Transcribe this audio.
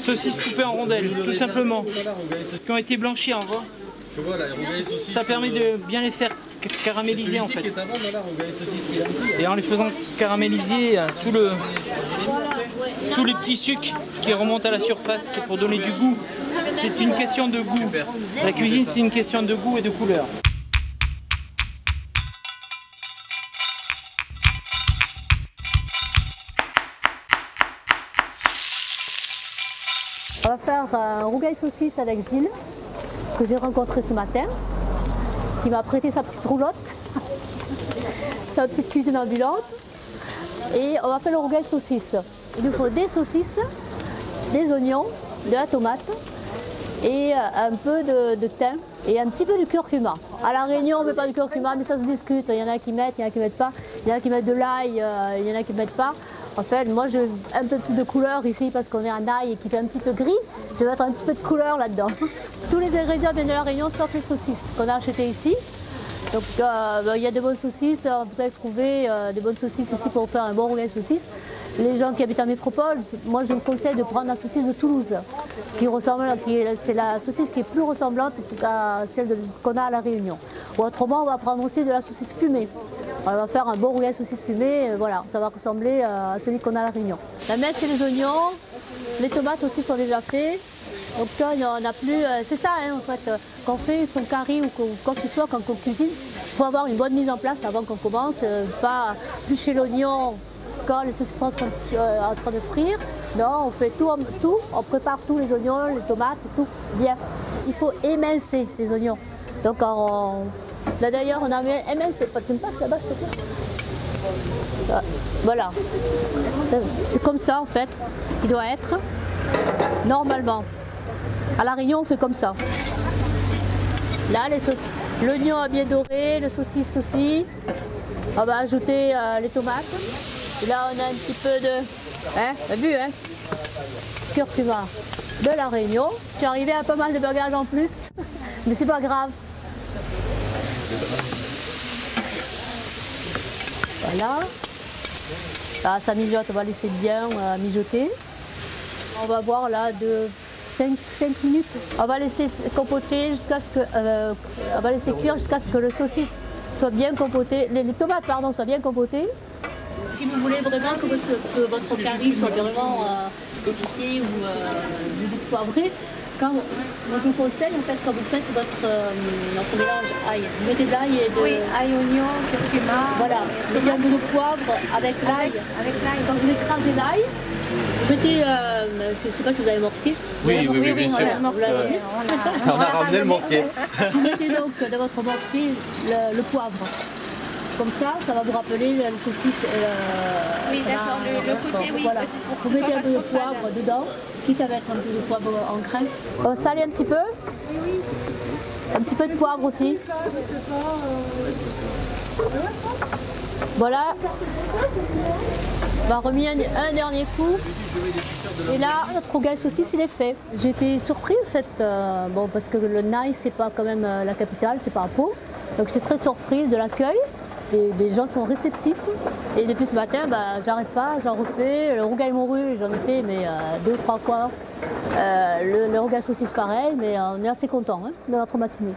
Saucisses coupées en rondelles, tout simplement. Qui ont été blanchies, on voit. Ça permet de bien les faire caraméliser en fait. Et en les faisant caraméliser, tous les petits sucres qui remontent à la surface, c'est pour donner du goût. C'est une question de goût. La cuisine, c'est une question de goût et de couleur. On va faire un rougail saucisse avec Gilles, que j'ai rencontré ce matin, qui m'a prêté sa petite roulotte, sa petite cuisine ambulante. Et on va faire le rougail saucisse. Il nous faut des saucisses, des oignons, de la tomate et un peu de thym et un petit peu de curcuma. À La Réunion, on ne met pas de curcuma, mais ça se discute. Il y en a qui mettent, il y en a qui ne mettent pas. Il y en a qui mettent de l'ail, il y en a qui ne mettent pas. En fait, moi, je veux un peu plus de couleur ici parce qu'on est en ail et qui fait un petit peu gris. Je vais mettre un petit peu de couleur là-dedans. Tous les ingrédients viennent de La Réunion, sauf les saucisses qu'on a achetées ici. Donc, il y a de bonnes saucisses. Vous pouvez trouver des bonnes saucisses ici pour faire un bon rougail saucisse. Les gens qui habitent en métropole, moi, je vous conseille de prendre la saucisse de Toulouse, c'est la saucisse qui est plus ressemblante à celle qu'on a à La Réunion. Ou autrement, on va prendre aussi de la saucisse fumée. On va faire un bon rougail saucisse fumée, voilà, ça va ressembler à celui qu'on a à La Réunion. La messe, c'est les oignons, les tomates aussi sont déjà faites. Donc ça, on n'a plus, c'est ça en fait, quand on fait son curry ou quoi que ce soit, quand on cuisine, il faut avoir une bonne mise en place avant qu'on commence, pas éplucher l'oignon quand les saucisses sont en train de frire. Non, on fait tout, on prépare tous les oignons, les tomates, tout bien. Il faut émincer les oignons. Donc là d'ailleurs on a mis émincé, tu me passes là-bas s'il te plaît. Voilà, c'est comme ça en fait, il doit être normalement. À La Réunion on fait comme ça. Là l'oignon a bien doré, le saucisse aussi. On va ajouter les tomates. Et là on a un petit peu de, t'as vu curcuma de La Réunion. Je suis arrivée à pas mal de bagages en plus, mais c'est pas grave. Voilà. Là, ça mijote, on va laisser bien mijoter. On va voir là de 5 minutes. On va laisser compoter jusqu'à ce que, on va laisser cuire jusqu'à ce que le saucisse soit bien compoté, les tomates pardon soient bien compotées. Si vous voulez vraiment que votre curry soit vraiment épicé ou poivré, moi je vous conseille en fait quand vous faites notre mélange ail, vous mettez de l'ail et de... Oui, ail, oignon, curcuma. Voilà, mettez un peu de poivre avec l'ail. Quand vous écrasez l'ail, vous mettez, je ne sais pas si vous avez mortier. Oui, bien sûr. On a ramené le mortier. Vous mettez donc dans votre mortier le poivre. Comme ça va vous rappeler la saucisse. Oui, d'accord, le côté, oui. Voilà. Vous mettez un peu de poivre dedans, quitte à mettre un peu de poivre en crème. On va saler un petit peu. Oui. Un petit peu de poivre aussi. Voilà. On va remettre un dernier coup. Et là, notre rougail saucisse, il est fait. J'ai été surprise en fait, bon, parce que le Naï, c'est pas quand même la capitale, c'est pas à Pau. Donc j'étais très surprise de l'accueil. Les gens sont réceptifs et depuis ce matin, j'arrête pas, j'en refais. Le rougail morue, j'en ai fait mais 2 ou 3 fois. Le rougail saucisse pareil, mais on est assez content de notre matinée.